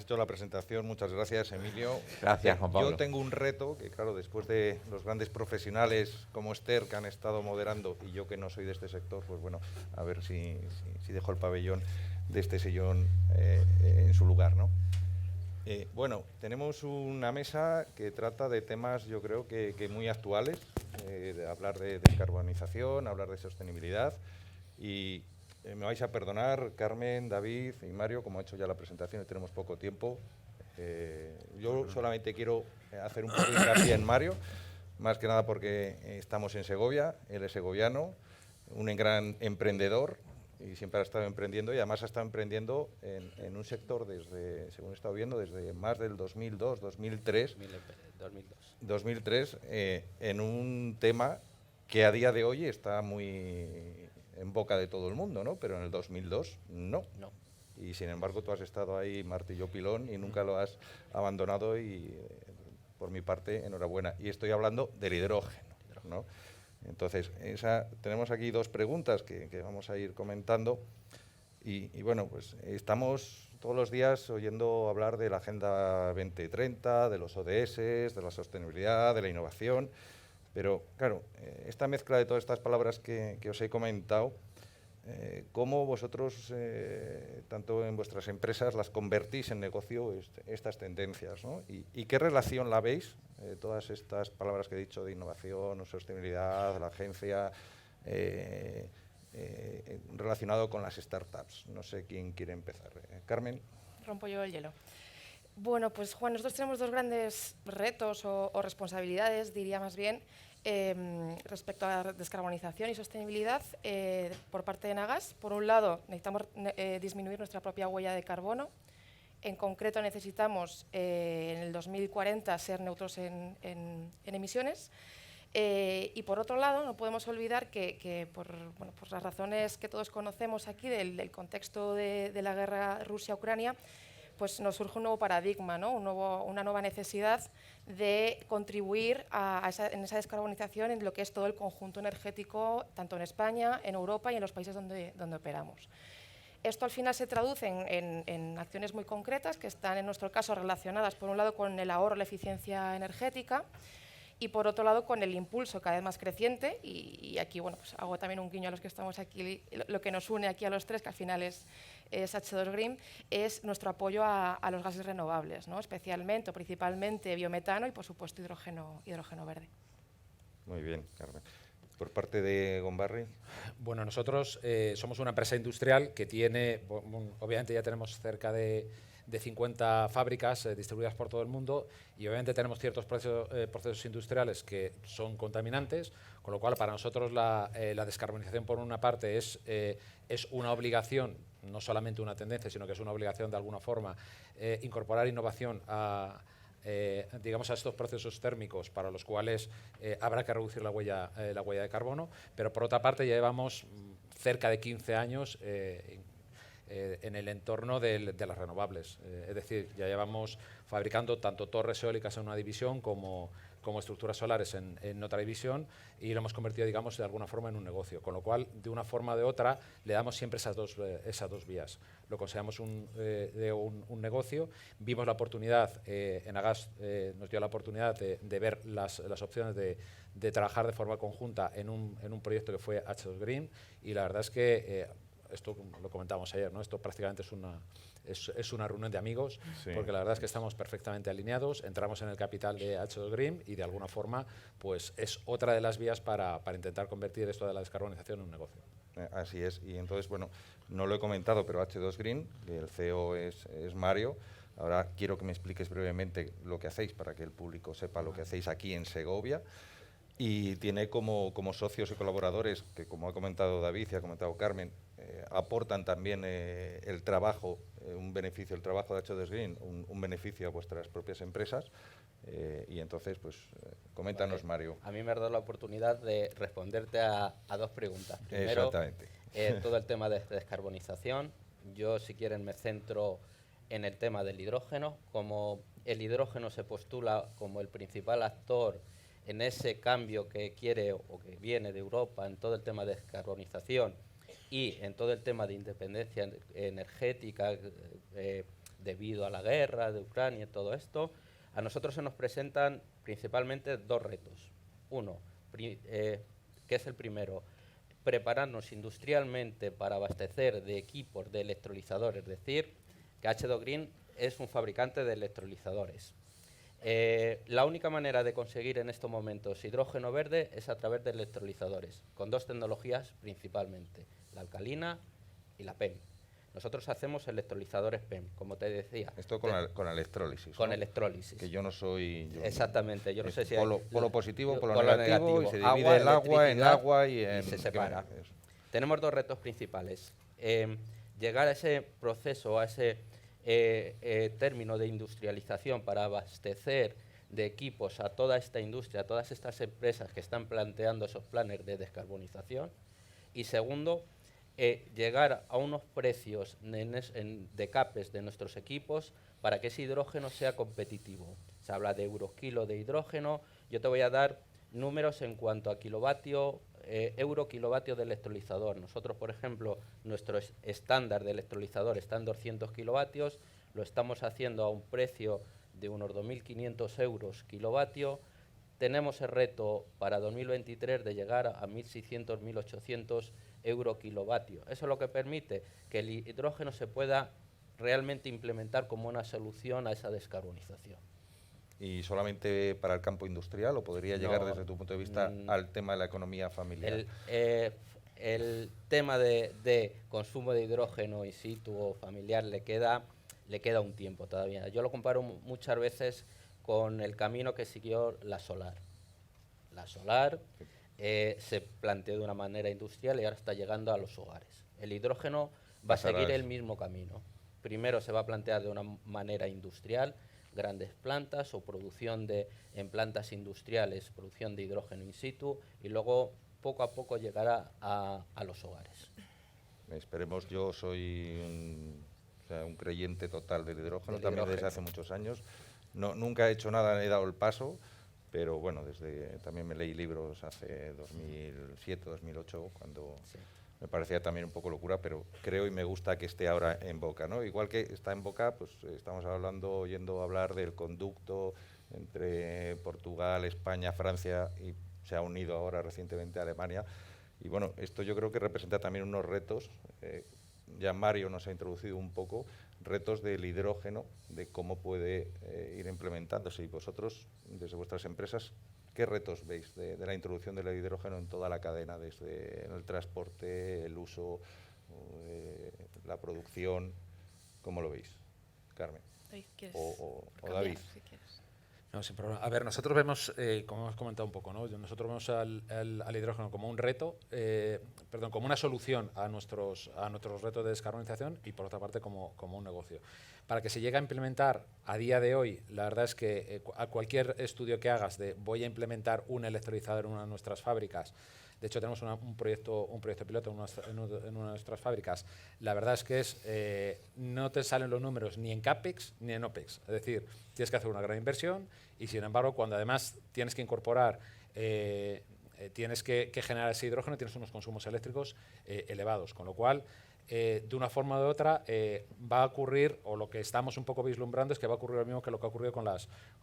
hecho la presentación. Muchas gracias, Emilio. Gracias, Juan Pablo. Yo tengo un reto que, claro, después de los grandes profesionales como Esther, que han estado moderando, y yo que no soy de este sector, pues bueno, a ver si dejo el pabellón de este sillón en su lugar, ¿no? Bueno, tenemos una mesa que trata de temas, yo creo que muy actuales, de hablar de descarbonización, hablar de sostenibilidad, y me vais a perdonar, Carmen, David y Mario, como ha hecho ya la presentación y tenemos poco tiempo. Yo solamente quiero hacer un poco de hincapié en Mario, más que nada porque estamos en Segovia, él es segoviano, un gran emprendedor y siempre ha estado emprendiendo, y además ha estado emprendiendo en un sector desde, según he estado viendo, desde más del 2002, 2003, 2003 en un tema que a día de hoy está muy en boca de todo el mundo, ¿no? Pero en el 2002 no. Y sin embargo tú has estado ahí martillo pilón y nunca lo has abandonado, y por mi parte, enhorabuena. Y estoy hablando del hidrógeno, ¿no? Entonces, tenemos aquí dos preguntas que vamos a ir comentando. Y bueno, pues estamos todos los días oyendo hablar de la Agenda 2030, de los ODS, de la sostenibilidad, de la innovación. Pero, claro, esta mezcla de todas estas palabras que os he comentado, ¿cómo vosotros, tanto en vuestras empresas, las convertís en negocio estas tendencias, ¿no? ¿Y qué relación la veis, todas estas palabras que he dicho de innovación, sostenibilidad, la agencia, relacionado con las startups? No sé quién quiere empezar. Carmen. Rompo yo el hielo. Bueno, pues Juan, nosotros tenemos dos grandes retos o responsabilidades, diría más bien, respecto a la descarbonización y sostenibilidad por parte de Nagas. Por un lado, necesitamos disminuir nuestra propia huella de carbono. En concreto, necesitamos en el 2040 ser neutros en emisiones. Y por otro lado, no podemos olvidar que por las razones que todos conocemos aquí del contexto de la guerra Rusia-Ucrania, pues nos surge un nuevo paradigma, ¿no? Una nueva necesidad de contribuir en esa descarbonización en lo que es todo el conjunto energético, tanto en España, en Europa y en los países donde operamos. Esto al final se traduce en acciones muy concretas que están, en nuestro caso, relacionadas, por un lado, con el ahorro, la eficiencia energética, y por otro lado con el impulso cada vez más creciente, y aquí bueno, pues hago también un guiño a los que estamos aquí, lo que nos une aquí a los tres, que al final es H2 Green, es nuestro apoyo a los gases renovables, ¿no? Especialmente o principalmente biometano y por supuesto hidrógeno verde. Muy bien, Carmen. Por parte de Gombarri. Bueno, nosotros somos una empresa industrial que tiene, obviamente ya tenemos cerca de 50 fábricas distribuidas por todo el mundo, y obviamente tenemos ciertos procesos industriales que son contaminantes, con lo cual para nosotros la descarbonización, por una parte, es una obligación, no solamente una tendencia, sino que es una obligación de alguna forma, incorporar innovación digamos, a estos procesos térmicos para los cuales habrá que reducir la huella de carbono, pero por otra parte ya llevamos cerca de 15 años en el entorno de las renovables. Es decir, ya llevamos fabricando tanto torres eólicas en una división como estructuras solares en otra división, y lo hemos convertido, digamos, de alguna forma en un negocio, con lo cual, de una forma o de otra, le damos siempre esas dos vías. Lo consideramos un negocio. Vimos la oportunidad, en Agas nos dio la oportunidad de ver las opciones de trabajar de forma conjunta en un proyecto que fue H2 Green, y la verdad es que esto lo comentábamos ayer, ¿no? Esto prácticamente es una reunión de amigos, sí, porque la verdad es que estamos perfectamente alineados, entramos en el capital de H2 Green y de alguna forma pues es otra de las vías para intentar convertir esto de la descarbonización en un negocio. Así es, y entonces, bueno, no lo he comentado, pero H2 Green, que el CEO es Mario. Ahora quiero que me expliques brevemente lo que hacéis para que el público sepa lo que hacéis aquí en Segovia. Y tiene como socios y colaboradores, que como ha comentado David y ha comentado Carmen, aportan también el trabajo, un beneficio, el trabajo de H2 Green, un beneficio a vuestras propias empresas. Y entonces, pues, coméntanos, vale, Mario. A mí me ha dado la oportunidad de responderte a dos preguntas. Primero, exactamente. Todo el tema de descarbonización. Yo, si quieren, me centro en el tema del hidrógeno. Como el hidrógeno se postula como el principal actor en ese cambio que quiere o que viene de Europa en todo el tema de descarbonización y en todo el tema de independencia energética, debido a la guerra de Ucrania y todo esto, a nosotros se nos presentan principalmente dos retos. Uno, que es el primero, prepararnos industrialmente para abastecer de equipos de electrolizadores, es decir, que H2 Green es un fabricante de electrolizadores. La única manera de conseguir en estos momentos hidrógeno verde es a través de electrolizadores, con dos tecnologías principalmente, la alcalina y la PEM. Nosotros hacemos electrolizadores PEM, como te decía. Esto con electrólisis. Con ¿no? electrólisis. Que yo no soy... Exactamente, yo no sé si polo, hay... polo positivo, polo polo negativo, y se divide agua, el agua en agua y en... se separa. Tenemos dos retos principales. Llegar a ese proceso, a ese término de industrialización para abastecer de equipos a toda esta industria, a todas estas empresas que están planteando esos planes de descarbonización. Y segundo, llegar a unos precios de CAPEX de nuestros equipos para que ese hidrógeno sea competitivo. Se habla de eurokilo de hidrógeno. Yo te voy a dar números en cuanto a kilovatio, euro kilovatio de electrolizador. Nosotros, por ejemplo, nuestro estándar de electrolizador está en 200 kilovatios, lo estamos haciendo a un precio de unos 2.500 euros kilovatio. Tenemos el reto para 2023 de llegar a 1.600, 1.800 euro kilovatio. Eso es lo que permite que el hidrógeno se pueda realmente implementar como una solución a esa descarbonización. ¿Y solamente para el campo industrial o podría llegar desde tu punto de vista al tema de la economía familiar? El tema de consumo de hidrógeno in situ o familiar le queda un tiempo todavía. Yo lo comparo muchas veces con el camino que siguió la solar. La solar se planteó de una manera industrial y ahora está llegando a los hogares. El hidrógeno va a seguir el mismo camino. Primero se va a plantear de una manera industrial, grandes plantas o producción en plantas industriales, producción de hidrógeno in situ, y luego poco a poco llegará a los hogares. Esperemos. Yo soy un creyente total del hidrógeno, también desde hace muchos años. Nunca he hecho nada, he dado el paso, pero bueno, también me leí libros hace 2007, 2008, cuando me parecía también un poco locura, pero creo y me gusta que esté ahora en boca, ¿no? Igual que está en boca, pues estamos oyendo hablar del conducto entre Portugal, España, Francia, y se ha unido ahora recientemente a Alemania. Y bueno, esto yo creo que representa también unos retos, ya Mario nos ha introducido un poco, retos del hidrógeno, de cómo puede ir implementándose. Y vosotros, desde vuestras empresas, ¿qué retos veis de la introducción del hidrógeno en toda la cadena, desde el transporte, el uso, la producción? ¿Cómo lo veis? Carmen. O David. Si quieres. No, sin problema. A ver, nosotros vemos, como hemos comentado un poco, ¿no? Nosotros vemos al hidrógeno como un reto, como una solución a nuestros retos de descarbonización y, por otra parte, como un negocio. Para que se llegue a implementar a día de hoy, la verdad es que a cualquier estudio que hagas de voy a implementar un electrolizador en una de nuestras fábricas, de hecho tenemos un proyecto piloto en una de nuestras fábricas, la verdad es que no te salen los números ni en CAPEX ni en OPEX, es decir, tienes que hacer una gran inversión y, sin embargo, cuando además tienes que incorporar, tienes que generar ese hidrógeno, tienes unos consumos eléctricos elevados, con lo cual, de una forma u otra, va a ocurrir, o lo que estamos un poco vislumbrando es que va a ocurrir lo mismo que lo que ha ocurrido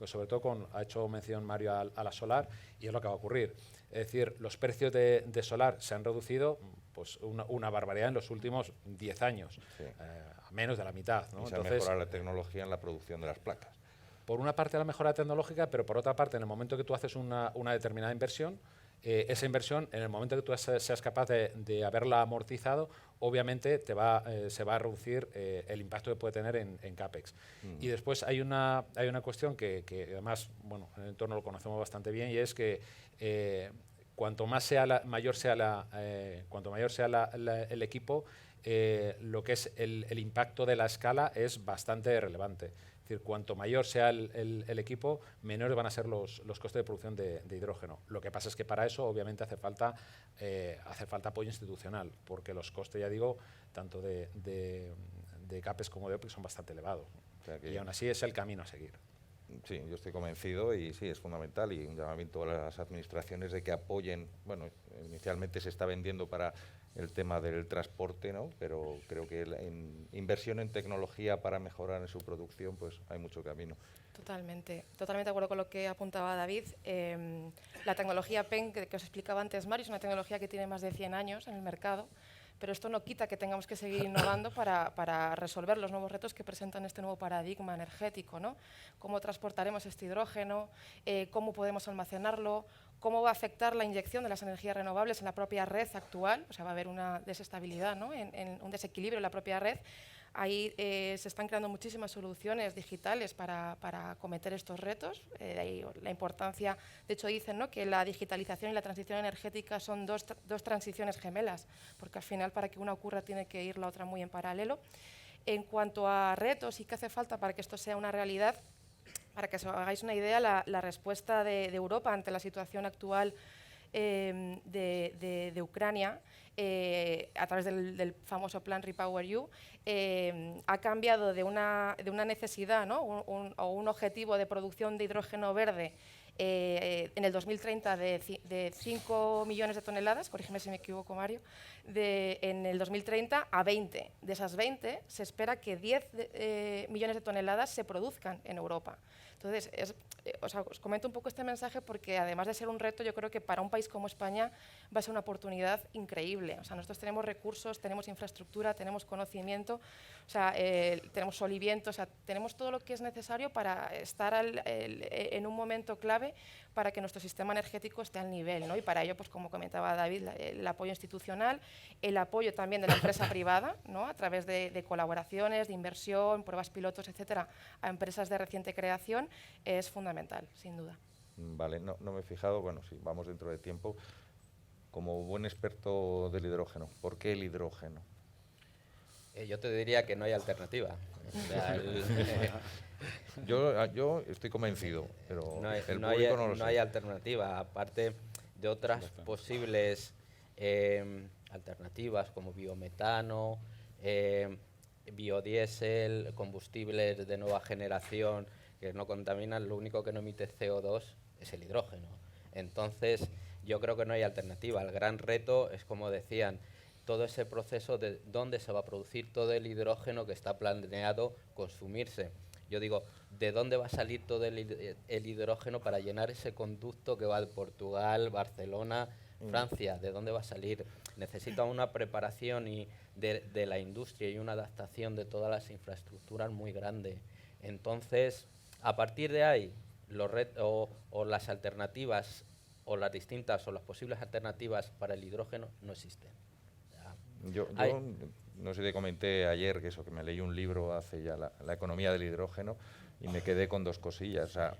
sobre todo ha hecho mención Mario a la solar, y es lo que va a ocurrir. Es decir, los precios de solar se han reducido pues una barbaridad en los últimos 10 años, sí. A menos de la mitad, ¿no? Y se ha mejorado la tecnología en la producción de las placas. Por una parte la mejora tecnológica, pero por otra parte, en el momento que tú haces una determinada inversión, esa inversión, en el momento que tú seas capaz de haberla amortizado, obviamente se va a reducir el impacto que puede tener en CAPEX. Y después hay una cuestión que además, bueno, en el entorno lo conocemos bastante bien, y es que cuanto mayor sea el equipo, lo que es el impacto de la escala es bastante relevante. Es decir, cuanto mayor sea el equipo, menores van a ser los costes de producción de hidrógeno. Lo que pasa es que para eso, obviamente, hace falta apoyo institucional, porque los costes, ya digo, tanto de CAPEX como de OPEX son bastante elevados. O sea que, y aún así es el camino a seguir. Sí, yo estoy convencido y sí, es fundamental, y un llamamiento a las administraciones de que apoyen, bueno, inicialmente se está vendiendo para el tema del transporte, ¿no? Pero creo que en inversión en tecnología para mejorar en su producción, pues hay mucho camino. Totalmente de acuerdo con lo que apuntaba David. La tecnología PEN que os explicaba antes Mario es una tecnología que tiene más de 100 años en el mercado, pero esto no quita que tengamos que seguir innovando para resolver los nuevos retos que presentan este nuevo paradigma energético, ¿no? Cómo transportaremos este hidrógeno, cómo podemos almacenarlo, cómo va a afectar la inyección de las energías renovables en la propia red actual, o sea, va a haber una desestabilidad, ¿no? en un desequilibrio en la propia red. Ahí se están creando muchísimas soluciones digitales para acometer estos retos. De ahí la importancia, de hecho dicen, ¿no?, que la digitalización y la transición energética son dos transiciones gemelas, porque al final para que una ocurra tiene que ir la otra muy en paralelo. En cuanto a retos y qué hace falta para que esto sea una realidad, para que os hagáis una idea, la respuesta de Europa ante la situación actual de Ucrania, a través del famoso plan REPowerEU, ha cambiado de una necesidad, ¿no?, o un objetivo de producción de hidrógeno verde en el 2030 de 5 millones de toneladas, corrígeme si me equivoco, Mario, en el 2030 a 20. De esas 20 se espera que 10 millones de toneladas se produzcan en Europa. Entonces, os comento un poco este mensaje porque además de ser un reto, yo creo que para un país como España va a ser una oportunidad increíble. O sea, nosotros tenemos recursos, tenemos infraestructura, tenemos conocimiento, o sea, tenemos sol y viento, o sea, tenemos todo lo que es necesario para estar en un momento clave para que nuestro sistema energético esté al nivel, ¿no? Y para ello, pues como comentaba David, el apoyo institucional, el apoyo también de la empresa privada, ¿no?, a través de colaboraciones, de inversión, pruebas pilotos, etcétera, a empresas de reciente creación, es fundamental, sin duda. Vale, no me he fijado, bueno, sí, vamos dentro de tiempo. Como buen experto del hidrógeno, ¿por qué el hidrógeno? Yo te diría que no hay alternativa. O sea, Yo estoy convencido, pero no hay, el no público hay, no lo no sé. hay alternativa, aparte de otras posibles alternativas como biometano, biodiesel, combustibles de nueva generación que no contaminan, lo único que no emite CO2 es el hidrógeno. Entonces, yo creo que no hay alternativa. El gran reto es, como decían, todo ese proceso de dónde se va a producir todo el hidrógeno que está planeado consumirse. Yo digo, ¿de dónde va a salir todo el hidrógeno para llenar ese conducto que va de Portugal, Barcelona, Francia? ¿De dónde va a salir? Necesita una preparación de la industria y una adaptación de todas las infraestructuras muy grande. Entonces, a partir de ahí, o las alternativas, o las distintas, o las posibles alternativas para el hidrógeno no existen. Yo no sé, te comenté ayer que me leí un libro hace ya, la economía del hidrógeno, y me quedé con dos cosillas. O sea,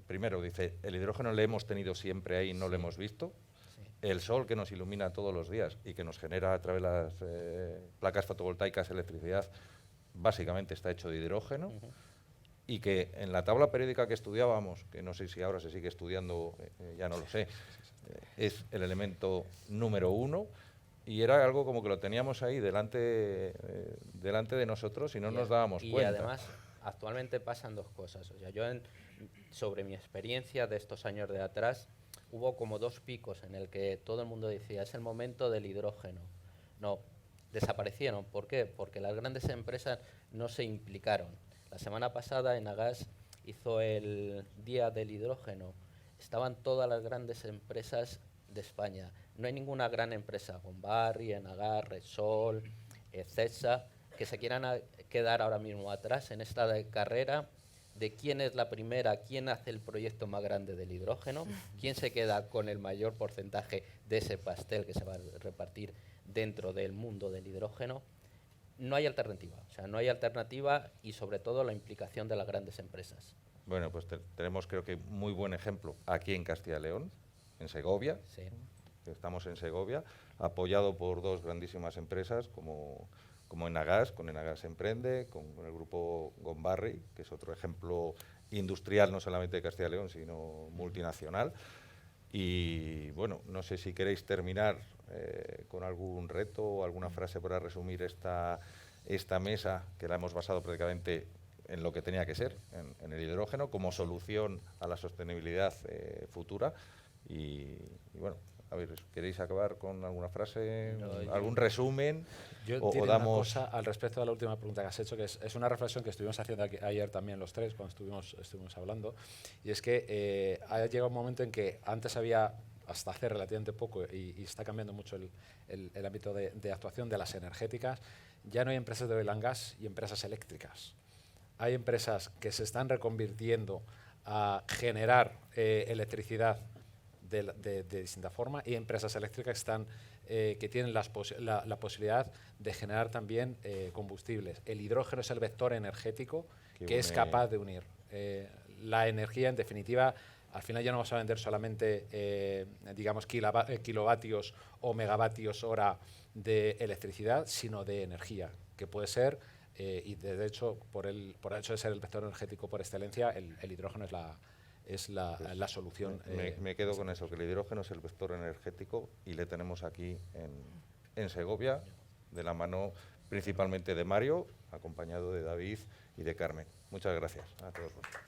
primero, dice, el hidrógeno le hemos tenido siempre ahí, no lo hemos visto. Sí. El sol que nos ilumina todos los días y que nos genera a través de las placas fotovoltaicas electricidad, básicamente está hecho de hidrógeno. Y que en la tabla periódica que estudiábamos, que no sé si ahora se sigue estudiando, ya no lo sé, es el elemento número 1, y era algo como que lo teníamos ahí delante de nosotros y no nos dábamos cuenta. Y además, actualmente pasan dos cosas. O sea, sobre mi experiencia de estos años de atrás, hubo como dos picos en el que todo el mundo decía, es el momento del hidrógeno. No, desaparecieron. ¿Por qué? Porque las grandes empresas no se implicaron. La semana pasada Enagás hizo el Día del Hidrógeno. Estaban todas las grandes empresas de España. No hay ninguna gran empresa, Gombarri, Enagás, Repsol, CESA, que se quieran quedar ahora mismo atrás en esta carrera de quién es la primera, quién hace el proyecto más grande del hidrógeno, quién se queda con el mayor porcentaje de ese pastel que se va a repartir dentro del mundo del hidrógeno. No hay alternativa, o sea, no hay alternativa, y sobre todo la implicación de las grandes empresas. Bueno, pues tenemos, creo que muy buen ejemplo aquí en Castilla y León, en Segovia. Sí. Estamos en Segovia, apoyado por dos grandísimas empresas como Enagás, con Enagás Emprende, con el grupo Gombarri, que es otro ejemplo industrial no solamente de Castilla y León, sino multinacional. Y bueno, no sé si queréis terminar con algún reto o alguna frase para resumir esta mesa, que la hemos basado prácticamente en lo que tenía que ser, en el hidrógeno, como solución a la sostenibilidad futura. Y bueno, A ver, ¿queréis acabar con alguna frase, No, algún resumen? Yo O diré damos... una cosa al respecto de la última pregunta que has hecho, que es una reflexión que estuvimos haciendo ayer también los tres, cuando estuvimos hablando, y es que ha llegado un momento en que antes había, hasta hace relativamente poco, y está cambiando mucho el ámbito de actuación de las energéticas, ya no hay empresas de oil and gas y empresas eléctricas. Hay empresas que se están reconvirtiendo a generar electricidad de distinta forma, y empresas eléctricas que tienen la posibilidad de generar también combustibles. El hidrógeno es el vector energético que es capaz de unir. La energía, en definitiva, al final ya no vamos a vender solamente digamos, kilovatios o megavatios hora de electricidad, sino de energía, que puede ser, y de hecho, por el hecho de ser el vector energético por excelencia, el hidrógeno es la solución. Me quedo con eso, que el hidrógeno es el vector energético y le tenemos aquí en Segovia, de la mano principalmente de Mario, acompañado de David y de Carmen. Muchas gracias a todos vosotros.